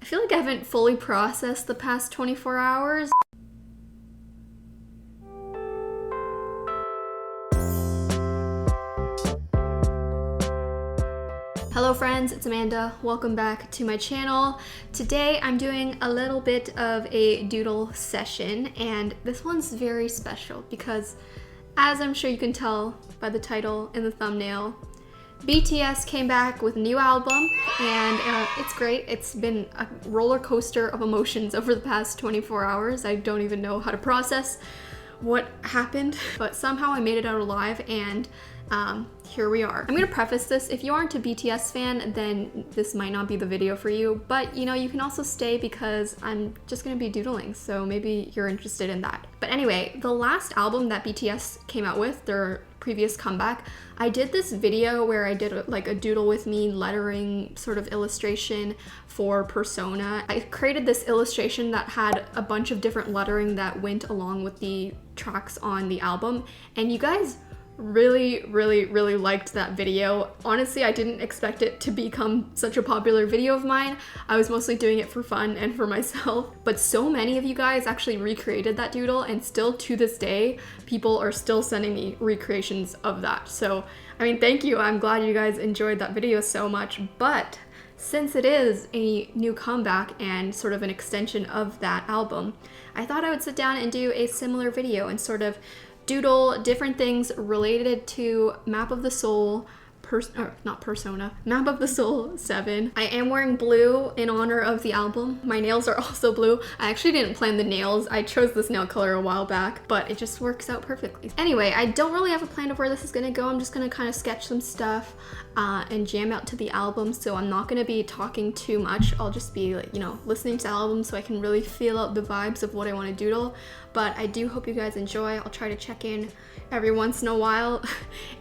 I feel like I haven't fully processed the past 24 hours. Hello friends, it's Amanda. Welcome back to my channel. Today I'm doing a little bit of a doodle session, and this one's very special because, as I'm sure you can tell by the title and the thumbnail, BTS came back with a new album, and it's great. It's been a roller coaster of emotions over the past 24 hours. I don't even know how to process what happened, but somehow I made it out alive, and here we are. I'm gonna preface this, if you aren't a BTS fan, then this might not be the video for you, but you know, you can also stay because I'm just gonna be doodling, so maybe you're interested in that. But anyway, the last album that BTS came out with, their previous comeback, I did this video where I did like a doodle with me lettering sort of illustration for Persona. I created this illustration that had a bunch of different lettering that went along with the tracks on the album, and you guys really liked that video. Honestly, I didn't expect it to become such a popular video of mine. I was mostly doing it for fun and for myself, but so many of you guys actually recreated that doodle, and still to this day, people are still sending me recreations of that. So, I mean, thank you. I'm glad you guys enjoyed that video so much, but since it is a new comeback and sort of an extension of that album, I thought I would sit down and do a similar video and sort of doodle different things related to Map of the Soul, Map of the Soul 7. I am wearing blue in honor of the album. My nails are also blue. I actually didn't plan the nails. I chose this nail color a while back, but it just works out perfectly. Anyway, I don't really have a plan of where this is gonna go. I'm just gonna kind of sketch some stuff and jam out to the album, so I'm not gonna be talking too much. I'll just be like, you know, listening to the album so I can really feel out the vibes of what I want to doodle. But I do hope you guys enjoy. I'll try to check in every once in a while.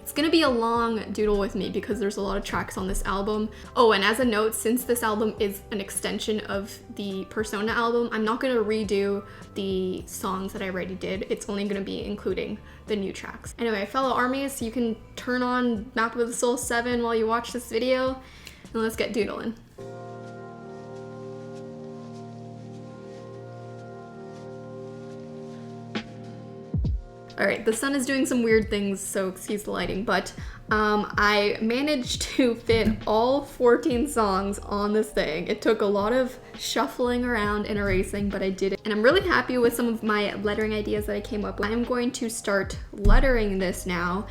It's gonna be a long doodle with me because there's a lot of tracks on this album. Oh, and as a note, since this album is an extension of the Persona album, I'm not gonna redo the songs that I already did. It's only gonna be including the new tracks. Anyway, fellow armies, you can turn on Map of the Soul 7 while you watch this video, and let's get doodling. Alright, the sun is doing some weird things, so excuse the lighting, but I managed to fit all 14 songs on this thing. It took a lot of shuffling around and erasing, but I did it. And I'm really happy with some of my lettering ideas that I came up with. I'm going to start lettering this now.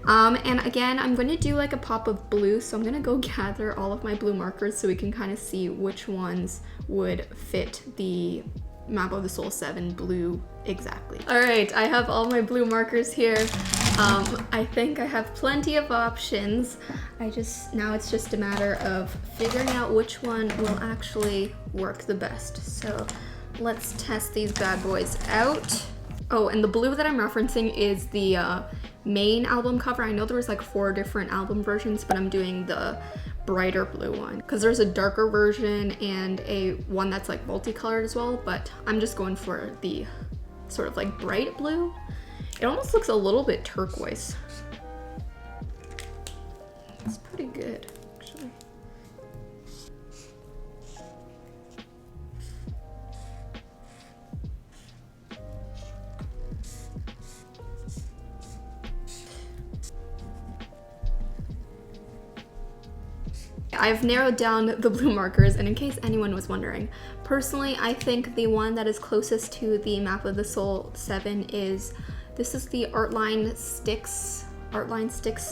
And again, I'm going to do like a pop of blue, so I'm going to go gather all of my blue markers so we can kind of see which ones would fit the Map of the Soul 7 blue exactly. All right, I have all my blue markers here. I think I have plenty of options. Now it's just a matter of figuring out which one will actually work the best. So let's test these bad boys out. Oh, and the blue that I'm referencing is the main album cover. I know there was like 4 different album versions, but I'm doing the brighter blue one because there's a darker version and a one that's like multicolored as well, but I'm just going for the sort of like bright blue. It almost looks a little bit turquoise. It's pretty good, actually. I've narrowed down the blue markers, and in case anyone was wondering, personally, I think the one that is closest to the Map of the Soul 7 is, this is the Artline Sticks.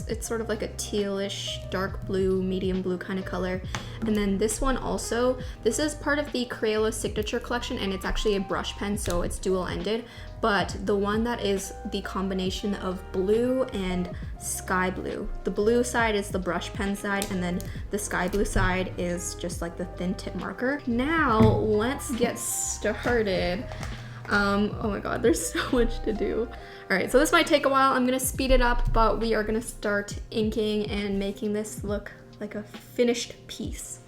It's sort of like a tealish, dark blue, medium blue kind of color. And then this one also, this is part of the Crayola Signature Collection, and it's actually a brush pen, so it's dual-ended. But the one that is the combination of blue and sky blue. The blue side is the brush pen side, and then the sky blue side is just like the thin tip marker. Now, let's get started. Oh my god, there's so much to do. All right, so this might take a while. I'm gonna speed it up, but we are gonna start inking and making this look like a finished piece.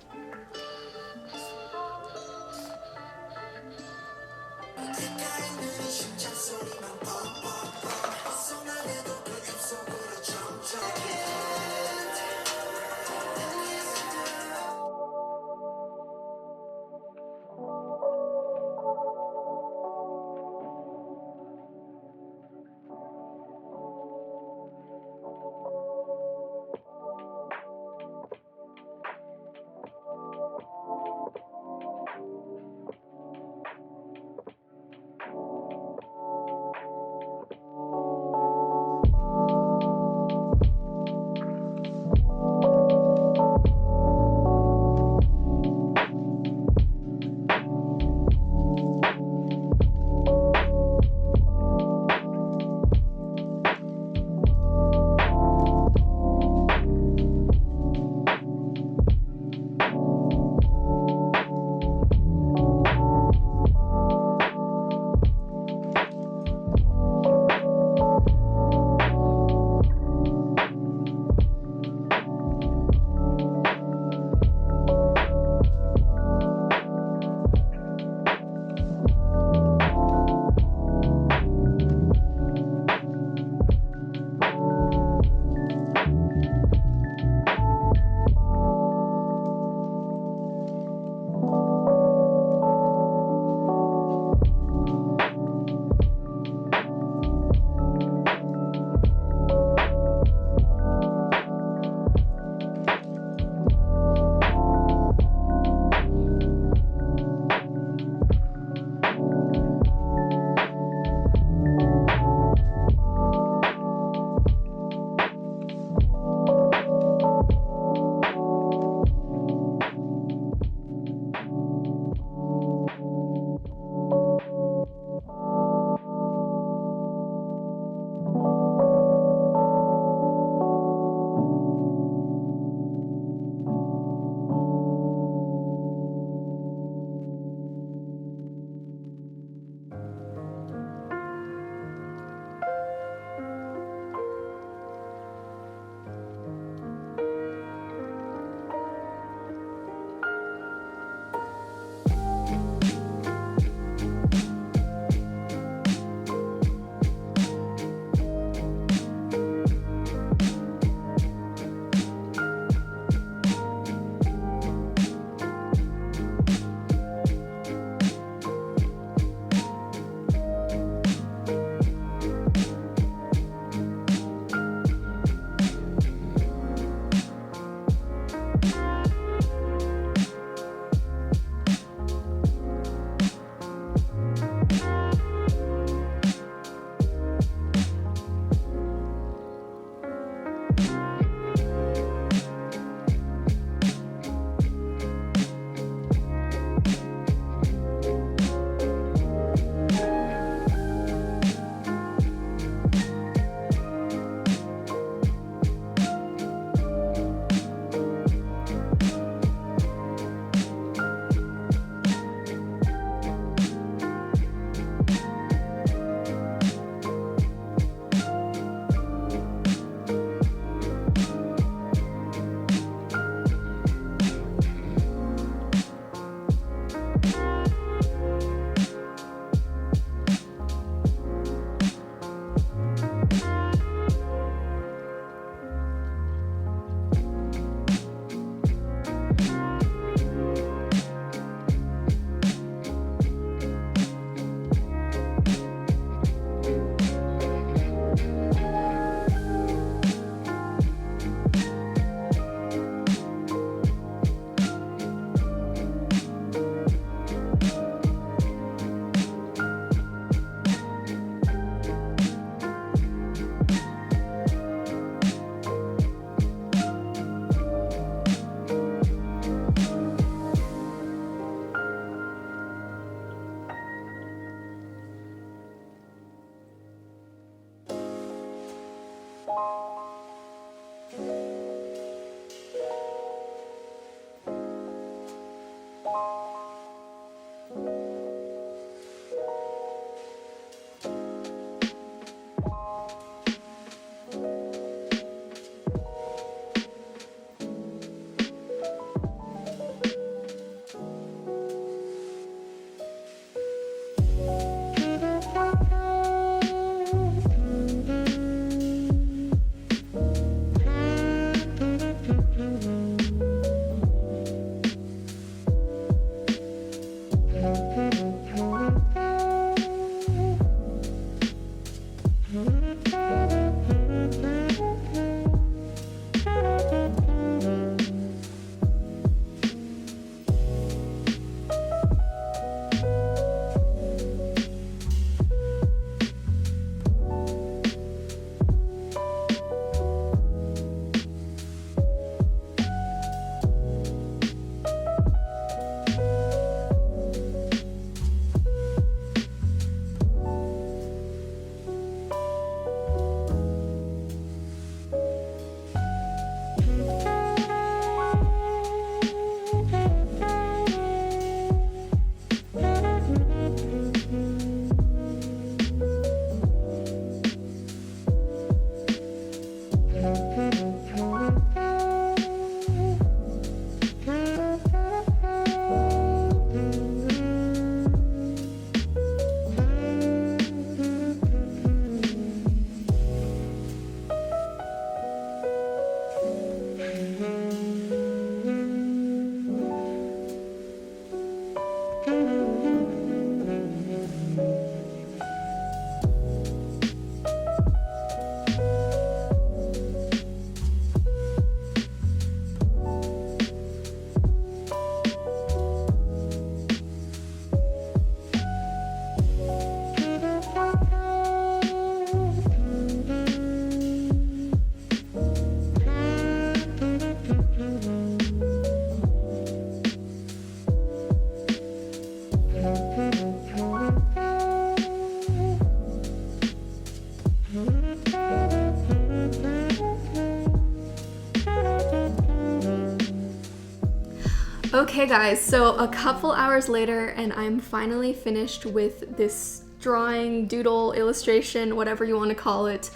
Okay guys, so a couple hours later and I'm finally finished with this drawing, doodle, illustration, whatever you want to call it.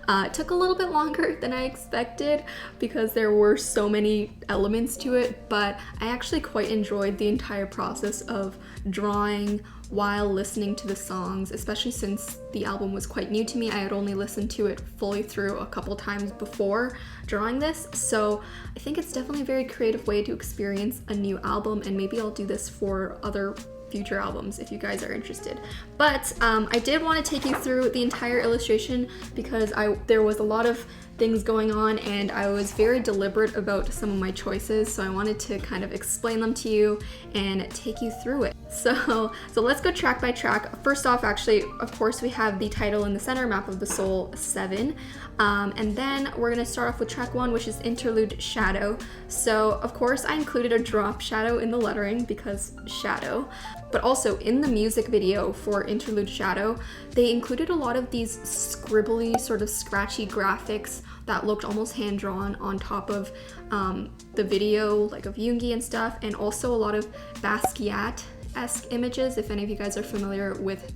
It took a little bit longer than I expected because there were so many elements to it, but I actually quite enjoyed the entire process of drawing while listening to the songs, especially since the album was quite new to me. I had only listened to it fully through a couple times before drawing this, so I think it's definitely a very creative way to experience a new album, and maybe I'll do this for other future albums if you guys are interested. But I did want to take you through the entire illustration because there was a lot of things going on and I was very deliberate about some of my choices, so I wanted to kind of explain them to you and take you through it. So let's go track by track. First off, actually, of course, we have the title in the center, Map of the Soul 7. And then we're gonna start off with track 1, which is Interlude Shadow. So of course I included a drop shadow in the lettering because shadow, but also in the music video for Interlude Shadow, they included a lot of these scribbly, sort of scratchy graphics that looked almost hand-drawn on top of the video, like of Yoongi and stuff, and also a lot of Basquiat-esque images, if any of you guys are familiar with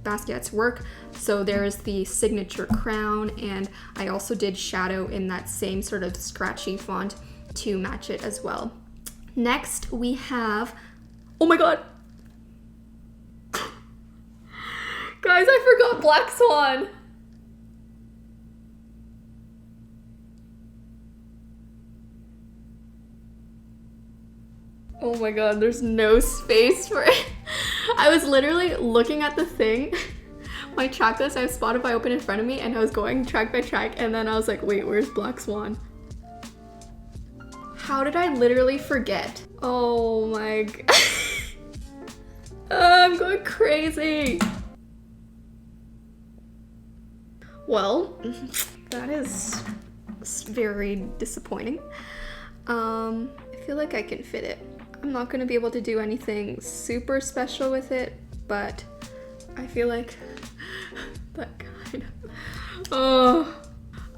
Basquiat's work. So there's the signature crown, and I also did shadow in that same sort of scratchy font to match it as well. Next we have, oh my god! Guys, I forgot Black Swan! Oh my god, there's no space for it. I was literally looking at the thing, my track list, I have Spotify open in front of me, and I was going track by track, and then I was like, wait, where's Black Swan? How did I literally forget? Oh my god. I'm going crazy. Well, that is very disappointing. I feel like I can fit it. I'm not gonna be able to do anything super special with it, but I feel like that kind of, oh,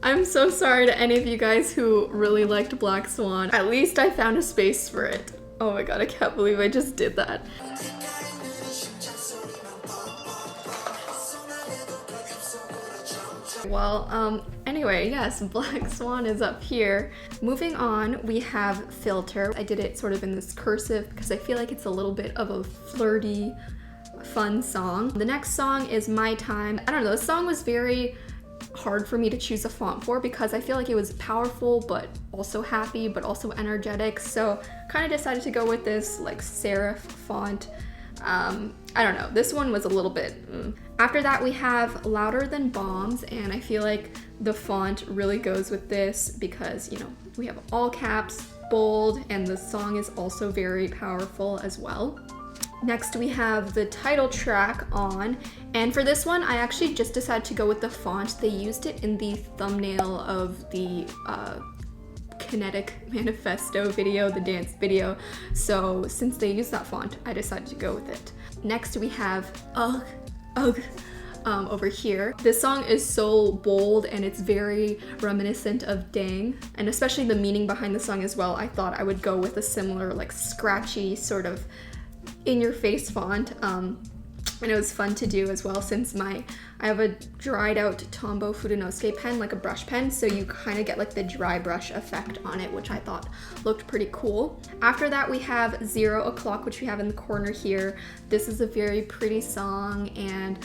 I'm so sorry to any of you guys who really liked Black Swan. At least I found a space for it. Oh my god, I can't believe I just did that. Well, anyway, yes, Black Swan is up here. Moving on, we have Filter. I did it sort of in this cursive because I feel like it's a little bit of a flirty, fun song. The next song is My Time. I don't know, this song was very hard for me to choose a font for because I feel like it was powerful but also happy but also energetic, so kind of decided to go with this like serif font. I don't know, this one was a little bit After that we have Louder Than Bombs, and I feel like the font really goes with this because, you know, we have all caps, bold, and the song is also very powerful as well. Next we have the title track On, and for this one I actually just decided to go with the font. They used it in the thumbnail of the Kinetic Manifesto video, the dance video, so since they used that font I decided to go with it. Next we have Ugh over here. This song is so bold and it's very reminiscent of Dang, and especially the meaning behind the song as well. I thought I would go with a similar like scratchy sort of in-your-face font, and it was fun to do as well since I have a dried out Tombow Fudenosuke pen, like a brush pen, so you kind of get like the dry brush effect on it, which I thought looked pretty cool. After that we have 0 O'Clock, which we have in the corner here. This is a very pretty song and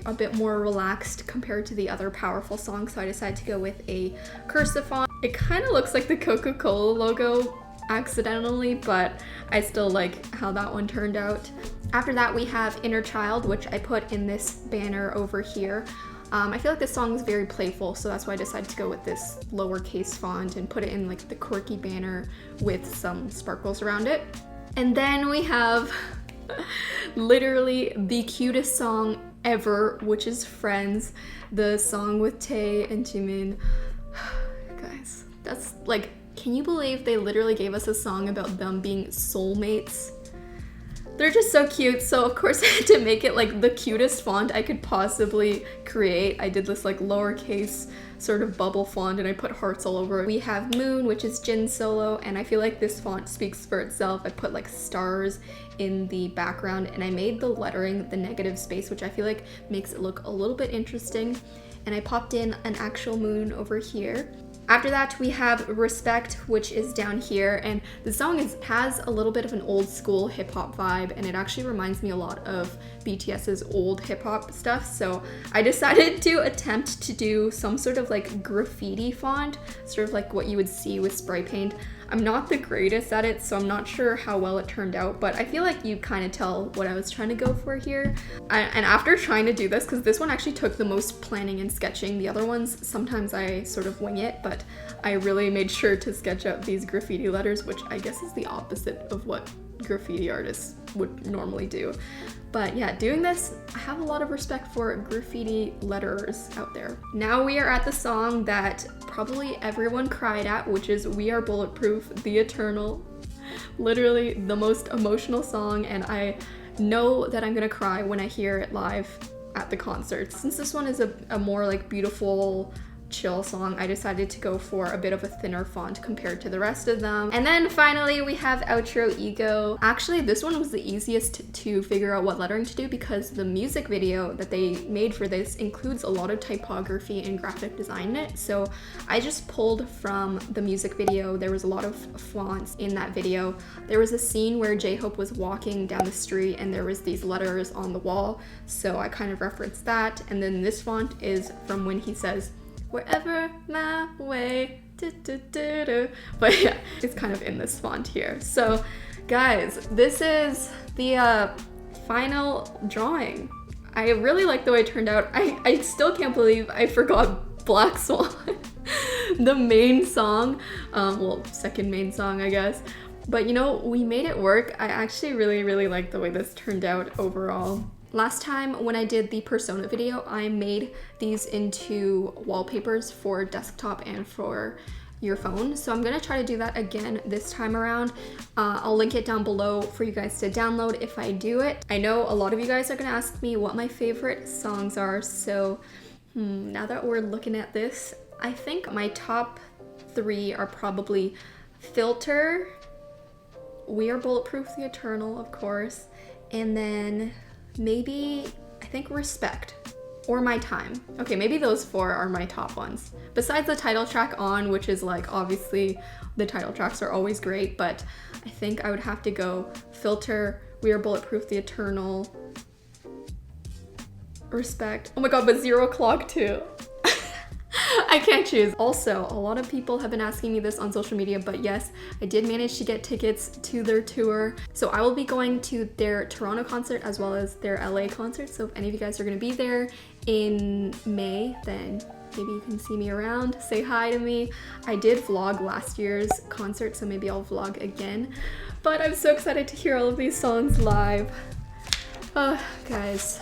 a bit more relaxed compared to the other powerful songs, so I decided to go with a cursive font. It kind of looks like the Coca-Cola logo accidentally, but I still like how that one turned out. After that we have Inner Child, which I put in this banner over here. I feel like this song is very playful, so that's why I decided to go with this lowercase font and put it in like the quirky banner with some sparkles around it. And then we have literally the cutest song ever, which is Friends, the song with Tae and Jimin. Guys, that's like, can you believe they literally gave us a song about them being soulmates? They're just so cute, so of course I had to make it like the cutest font I could possibly create. I did this like lowercase sort of bubble font and I put hearts all over it. We have Moon, which is Jin's solo, and I feel like this font speaks for itself. I put like stars in the background and I made the lettering the negative space, which I feel like makes it look a little bit interesting. And I popped in an actual moon over here. After that we have Respect, which is down here, and the song has a little bit of an old school hip hop vibe, and it actually reminds me a lot of BTS's old hip hop stuff, so I decided to attempt to do some sort of like graffiti font, sort of like what you would see with spray paint. I'm not the greatest at it, so I'm not sure how well it turned out, but I feel like you kind of tell what I was trying to go for here. And after trying to do this, because this one actually took the most planning and sketching, the other ones, sometimes I sort of wing it, but I really made sure to sketch out these graffiti letters, which I guess is the opposite of what graffiti artists would normally do. But yeah, doing this, I have a lot of respect for graffiti letterers out there. Now we are at the song that probably everyone cried at, which is We Are Bulletproof, The Eternal. Literally the most emotional song, and I know that I'm gonna cry when I hear it live at the concert. Since this one is a more like beautiful, chill song, I decided to go for a bit of a thinner font compared to the rest of them. And then finally we have Outro Ego. Actually, this one was the easiest to figure out what lettering to do because the music video that they made for this includes a lot of typography and graphic design in it. So I just pulled from the music video. There was a lot of fonts in that video. There was a scene where J-Hope was walking down the street and there was these letters on the wall. So I kind of referenced that. And then this font is from when he says, wherever my way, do, do, do, do. But yeah, it's kind of in this font here. So guys, this is the final drawing. I really like the way it turned out. I still can't believe I forgot Black Swan, the main song, well, second main song, I guess. But you know, we made it work. I actually really like the way this turned out overall. Last time when I did the Persona video, I made these into wallpapers for desktop and for your phone. So I'm gonna try to do that again this time around. I'll link it down below for you guys to download if I do it. I know a lot of you guys are gonna ask me what my favorite songs are, so now that we're looking at this, I think my top 3 are probably Filter, We Are Bulletproof the Eternal, of course, and then maybe, I think Respect or My Time. Okay, maybe those 4 are my top ones. Besides the title track On, which is like, obviously the title tracks are always great, but I think I would have to go Filter, We Are Bulletproof the Eternal, Respect. Oh my god, but Zero Clock too. I can't choose. Also, a lot of people have been asking me this on social media, but yes, I did manage to get tickets to their tour. So I will be going to their Toronto concert as well as their LA concert. So if any of you guys are gonna be there in May, then maybe you can see me around, say hi to me. I did vlog last year's concert, so maybe I'll vlog again. But I'm so excited to hear all of these songs live. Guys,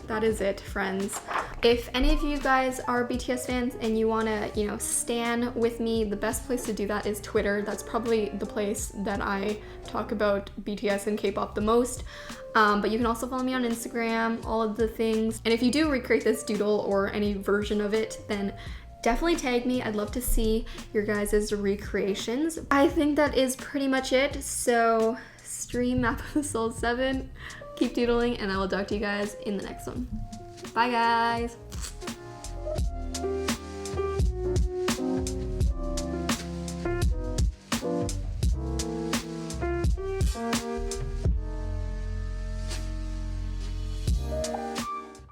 that is it, friends. If any of you guys are BTS fans and you wanna, stan with me, the best place to do that is Twitter. That's probably the place that I talk about BTS and K-pop the most. But you can also follow me on Instagram, all of the things. And if you do recreate this doodle or any version of it, then definitely tag me. I'd love to see your guys' recreations. I think that is pretty much it. So stream Map of the Soul 7. Keep doodling, and I will talk to you guys in the next one. Bye, guys.